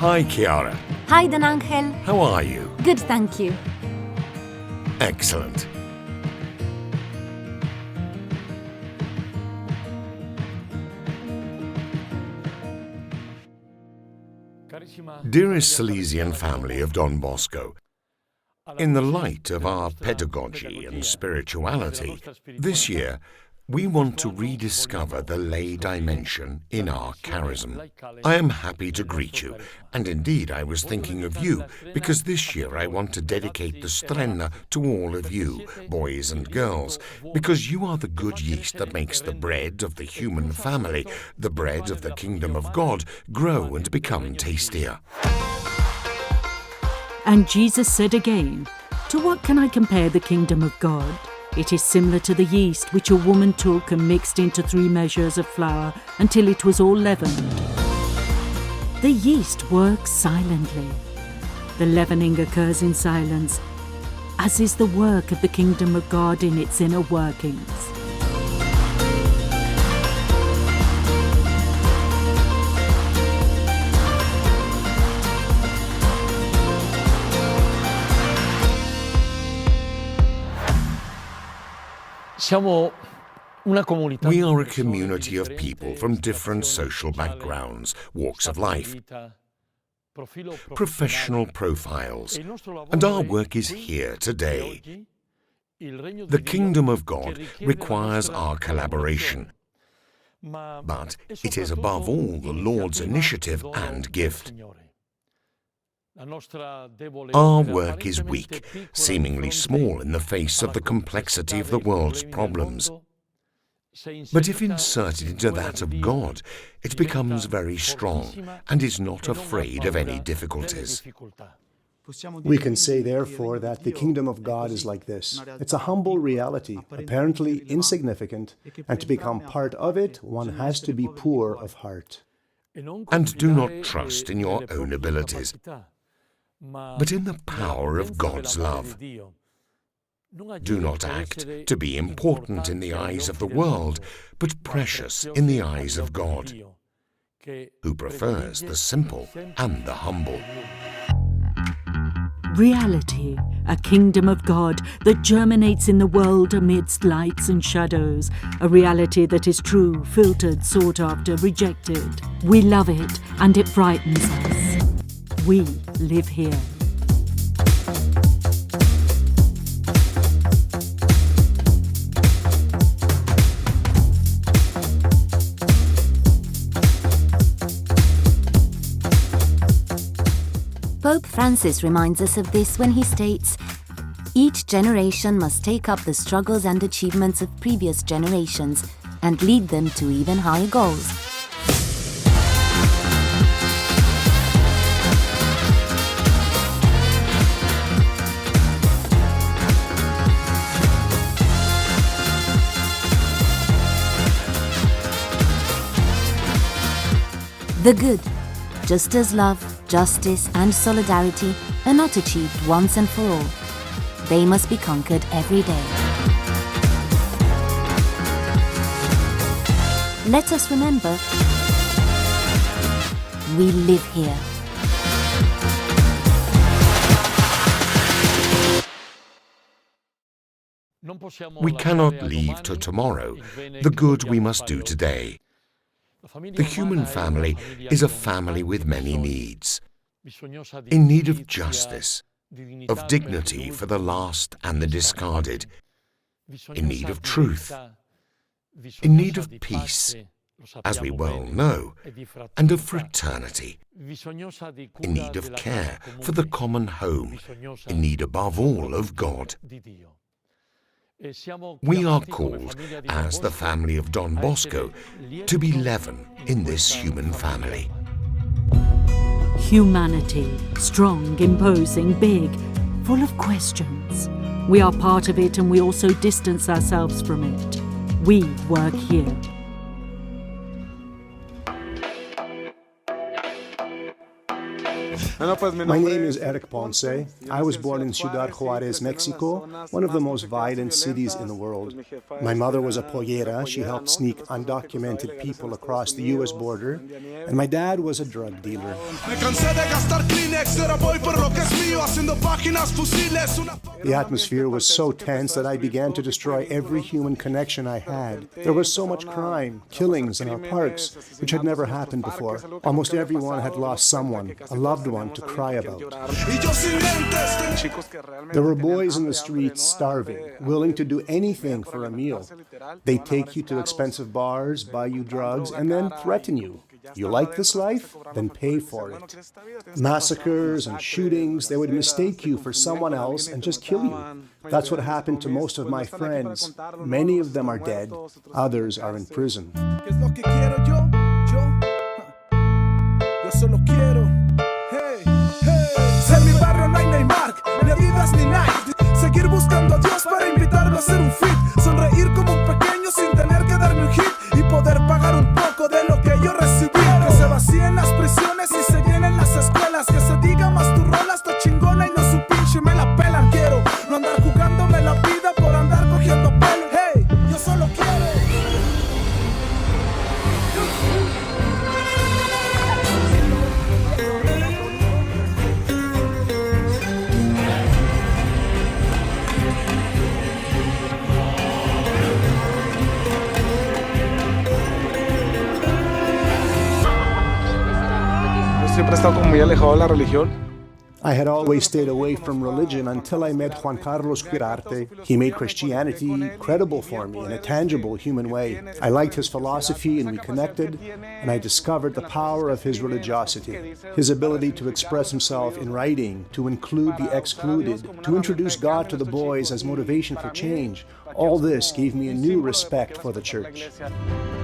Hi, Chiara. Hi, Don Angel. How are you? Good, thank you. Excellent. Dearest Salesian family of Don Bosco, in the light of our pedagogy and spirituality, this year we want to rediscover the lay dimension in our charism. I am happy to greet you, and indeed I was thinking of you, because this year I want to dedicate the Strenna to all of you, boys and girls, because you are the good yeast that makes the bread of the human family, the bread of the kingdom of God, grow and become tastier. And Jesus said again, "To what can I compare the kingdom of God? It is similar to the yeast which a woman took and mixed into 3 measures of flour until it was all leavened." The yeast works silently. The leavening occurs in silence, as is the work of the kingdom of God in its inner workings. We are a community of people from different social backgrounds, walks of life, professional profiles, and our work is here today. The kingdom of God requires our collaboration, but it is above all the Lord's initiative and gift. Our work is weak, seemingly small in the face of the complexity of the world's problems. But if inserted into that of God, it becomes very strong and is not afraid of any difficulties. We can say, therefore, that the kingdom of God is like this. It's a humble reality, apparently insignificant, and to become part of it, one has to be poor of heart. And do not trust in your own abilities, but in the power of God's love. Do not act to be important in the eyes of the world, but precious in the eyes of God, who prefers the simple and the humble. Reality, a kingdom of God that germinates in the world amidst lights and shadows, a reality that is true, filtered, sought after, rejected. We love it and it frightens us. We live here. Pope Francis reminds us of this when he states, "Each generation must take up the struggles and achievements of previous generations and lead them to even higher goals." The good, just as love, justice and solidarity are not achieved once and for all. They must be conquered every day. Let us remember, we live here. We cannot leave to tomorrow the good we must do today. The human family is a family with many needs, in need of justice, of dignity for the lost and the discarded, in need of truth, in need of peace, as we well know, and of fraternity, in need of care for the common home, in need above all of God. We are called, as the family of Don Bosco, to be leaven in this human family. Humanity, strong, imposing, big, full of questions. We are part of it and we also distance ourselves from it. We work here. My name is Eric Ponce. I was born in Ciudad Juarez, Mexico, one of the most violent cities in the world. My mother was a pollera. She helped sneak undocumented people across the U.S. border. And my dad was a drug dealer. The atmosphere was so tense that I began to destroy every human connection I had. There was so much crime, killings in our parks, which had never happened before. Almost everyone had lost someone, a loved one to cry about. There were boys in the streets starving, willing to do anything for a meal. They take you to expensive bars, buy you drugs, and then threaten you. You like this life? Then pay for it. Massacres and shootings, they would mistake you for someone else and just kill you. That's what happened to most of my friends. Many of them are dead. Others are in prison. En mi barrio no hay Neymar, ni Adidas ni Nike. Seguir buscando a Dios para invitarlo a hacer un fit. Sonreír como un pequeño sin tener que darme un hit. Y poder pagar un poco de lo que yo recibí. Que se vacíen las prisiones y se llenen las escuelas. Que se diga más tu rola está chingona y no su pinche me la pelan. Quiero no andar jugándome la vida por andar cogiendo pelo. Hey, yo solo quiero. Siempre he estado como muy alejado de la religión. I had always stayed away from religion until I met Juan Carlos Quirarte. He made Christianity credible for me in a tangible human way. I liked his philosophy and we connected, and I discovered the power of his religiosity, his ability to express himself in writing, to include the excluded, to introduce God to the boys as motivation for change. All this gave me a new respect for the church.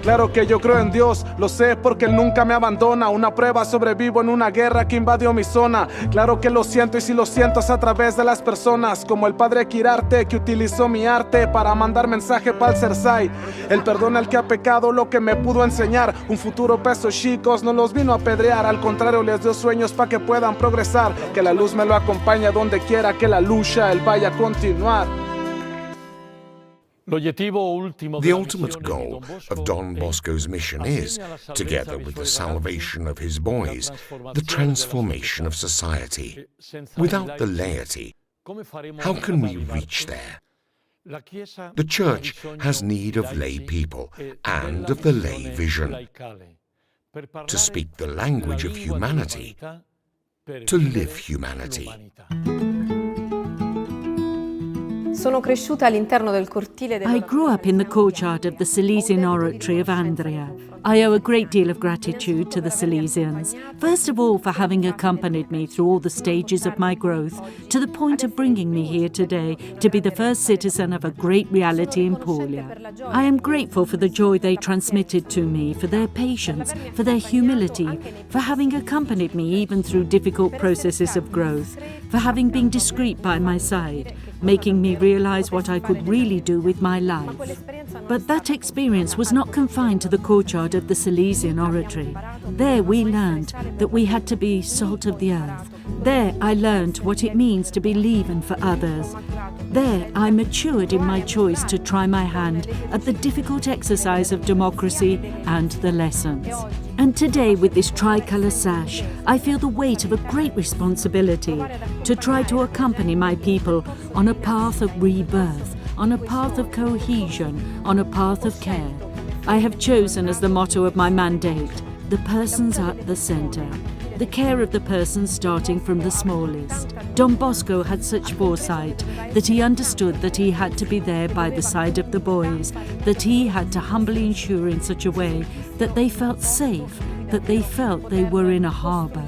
Claro que yo creo en Dios, lo sé porque Él nunca me abandona. Una prueba, sobrevivo en una guerra que invadió mi zona. Claro que lo siento y si lo siento es a través de las personas, como el padre Quirarte que utilizó mi arte para mandar mensaje para el Cersai. Él perdona al que ha pecado, lo que me pudo enseñar. Un futuro pesos chicos no los vino a apedrear, al contrario les dio sueños para que puedan progresar. Que la luz me lo acompañe donde quiera que la lucha Él vaya a continuar. The ultimate goal of Don Bosco's mission is, together with the salvation of his boys, the transformation of society. Without the laity, how can we reach there? The Church has need of lay people and of the lay vision, to speak the language of humanity, to live humanity. I grew up in the courtyard of the Silesian Oratory of Andria. I owe a great deal of gratitude to the Silesians, first of all for having accompanied me through all the stages of my growth to the point of bringing me here today to be the first citizen of a great reality in Puglia. I am grateful for the joy they transmitted to me, for their patience, for their humility, for having accompanied me even through difficult processes of growth, for having been discreet by my side, making me realize what I could really do with my life. But that experience was not confined to the courtyard of the Silesian Oratory. There we learned that we had to be salt of the earth. There I learned what it means to be leaven for others. There I matured in my choice to try my hand at the difficult exercise of democracy and the lessons. And today, with this tricolour sash, I feel the weight of a great responsibility to try to accompany my people on a path of rebirth, on a path of cohesion, on a path of care. I have chosen as the motto of my mandate, the persons at the centre, the care of the person starting from the smallest. Don Bosco had such foresight that he understood that he had to be there by the side of the boys, that he had to humbly ensure in such a way that they felt safe, that they felt they were in a harbour,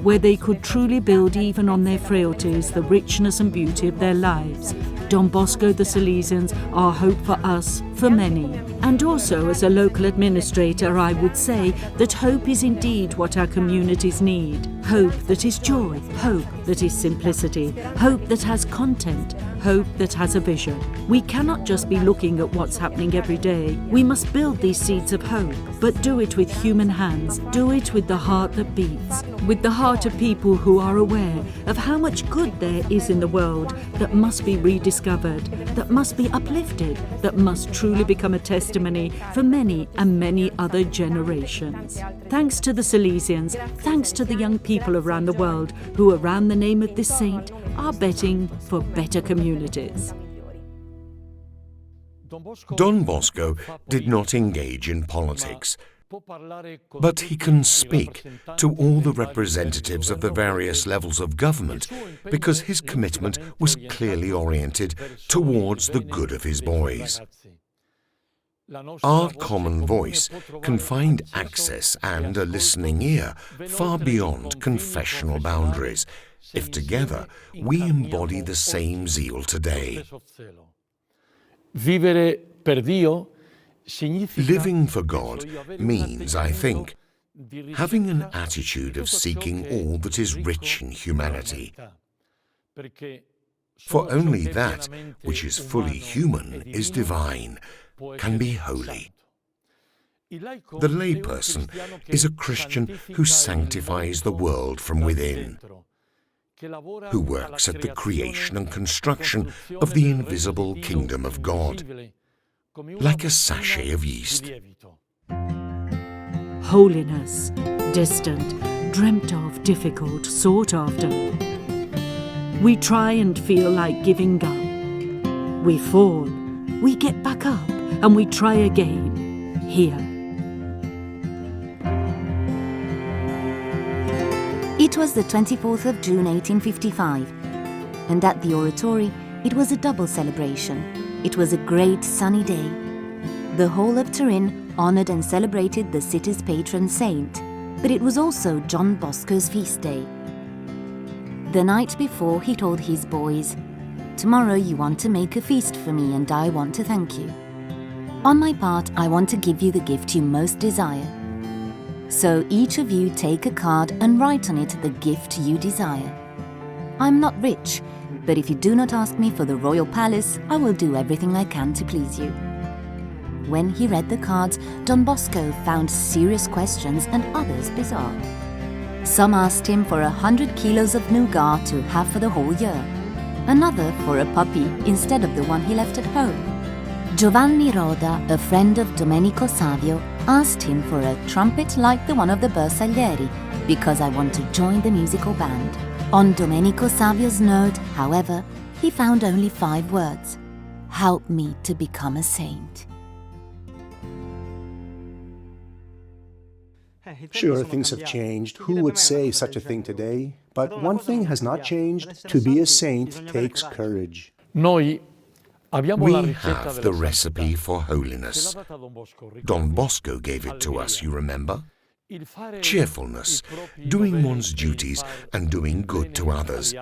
where they could truly build even on their frailties the richness and beauty of their lives. Don Bosco, the Salesians are hope for us, for many. And also, as a local administrator, I would say that hope is indeed what our communities need. Hope that is joy, hope that is simplicity, hope that has content, hope that has a vision. We cannot just be looking at what's happening every day. We must build these seeds of hope, but do it with human hands, do it with the heart that beats, with the heart of people who are aware of how much good there is in the world that must be rediscovered, that must be uplifted, that must truly become a testimony for many and many other generations. Thanks to the Salesians, thanks to the young people around the world who, around the name of this saint, are betting for better communities. Don Bosco did not engage in politics, but he can speak to all the representatives of the various levels of government because his commitment was clearly oriented towards the good of his boys. Our common voice can find access and a listening ear far beyond confessional boundaries if together we embody the same zeal today. Living for God means, I think, having an attitude of seeking all that is rich in humanity. For only that which is fully human is divine, can be holy. The layperson is a Christian who sanctifies the world from within, who works at the creation and construction of the invisible kingdom of God, like a sachet of yeast. Holiness, distant, dreamt of, difficult, sought after. We try and feel like giving up. We fall, we get back up, and we try again, here. It was the 24th of June 1855, and at the oratory it was a double celebration. It was a great sunny day. The whole of Turin honoured and celebrated the city's patron saint, but it was also Don Bosco's feast day. The night before, he told his boys, "Tomorrow you want to make a feast for me and I want to thank you. On my part, I want to give you the gift you most desire. So each of you take a card and write on it the gift you desire. I'm not rich, but if you do not ask me for the royal palace, I will do everything I can to please you." When he read the cards, Don Bosco found serious questions and others bizarre. Some asked him for 100 kilos of nougat to have for the whole year, another for a puppy instead of the one he left at home. Giovanni Roda, a friend of Domenico Savio, asked him for a trumpet like the one of the Bersaglieri, because I want to join the musical band. On Domenico Savio's note, however, he found only 5 words: "Help me to become a saint." Sure, things have changed. Who would say such a thing today? But one thing has not changed. To be a saint takes courage. We have the recipe for holiness. Don Bosco gave it to us, you remember? Cheerfulness, doing one's duties and doing good to others.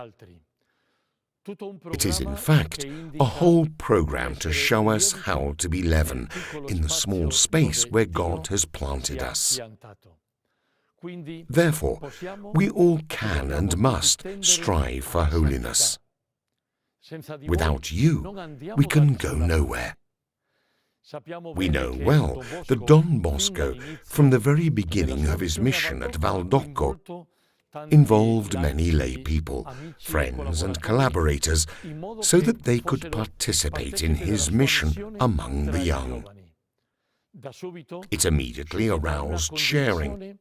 It is, in fact, a whole program to show us how to be leaven in the small space where God has planted us. Therefore, we all can and must strive for holiness. Without you, we can go nowhere. We know well that Don Bosco, from the very beginning of his mission at Valdocco, involved many lay people, friends and collaborators, so that they could participate in his mission among the young. It immediately aroused sharing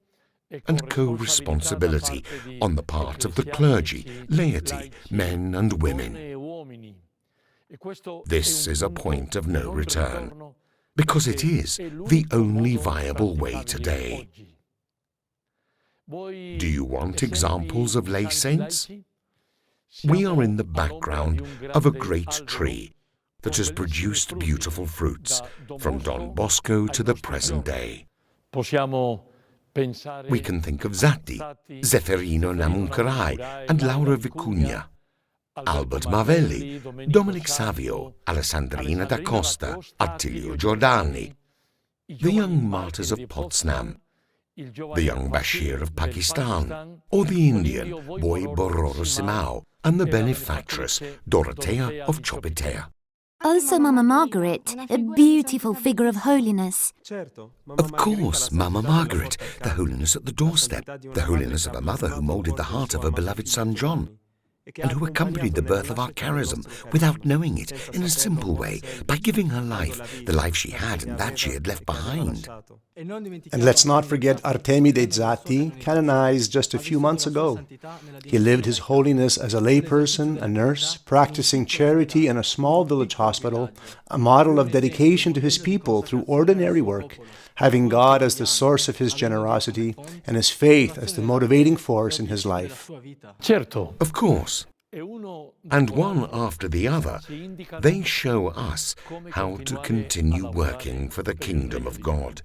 and co-responsibility on the part of the clergy, laity, men and women. This is a point of no return, because it is the only viable way today. Do you want examples of lay saints? We are in the background of a great tree that has produced beautiful fruits, from Don Bosco to the present day. We can think of Zatti, Zefferino Namuncarai, and Laura Vicuña. Albert Mavelli, Dominic Savio, Alessandrina da Costa, Attilio Giordani, the young martyrs of Potsdam, the young Bashir of Pakistan, or the Indian boy Bororo Simao, and the benefactress Dorothea of Chopitea. Also Mama Margaret, a beautiful figure of holiness. Of course, Mama Margaret, the holiness at the doorstep, the holiness of a mother who moulded the heart of her beloved son John, and who accompanied the birth of our charism without knowing it, in a simple way, by giving her life, the life she had and that she had left behind. And let's not forget Artemi dei Zatti, canonized just a few months ago. He lived his holiness as a layperson, a nurse, practicing charity in a small village hospital, a model of dedication to his people through ordinary work, having God as the source of his generosity and his faith as the motivating force in his life. Of course. And one after the other, they show us how to continue working for the kingdom of God,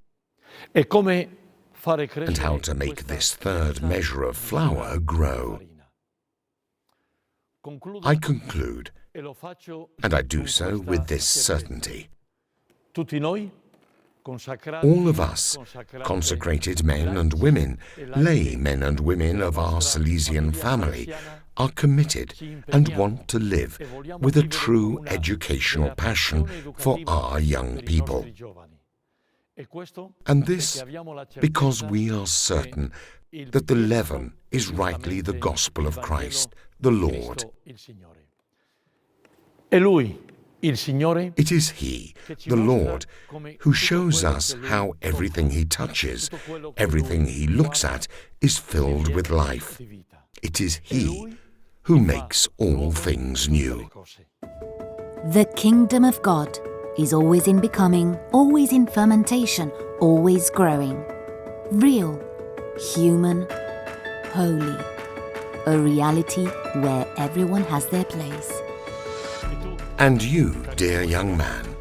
and how to make this third measure of flour grow. I conclude, and I do so with this certainty. All of us, consecrated men and women, lay men and women of our Salesian family, are committed and want to live with a true educational passion for our young people. And this because we are certain that the leaven is rightly the gospel of Christ, the Lord. It is He, the Lord, who shows us how everything He touches, everything He looks at, is filled with life. It is He who makes all things new. The kingdom of God is always in becoming, always in fermentation, always growing. Real, human, holy. A reality where everyone has their place. And you, dear young man,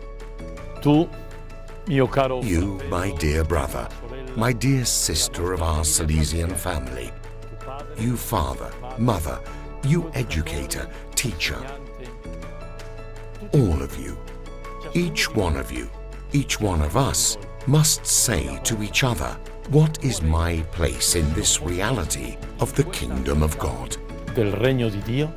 you, my dear brother, my dear sister of our Salesian family, you father, mother, you educator, teacher, all of you, each one of us must say to each other, what is my place in this reality of the kingdom of God? Del regno di Dio.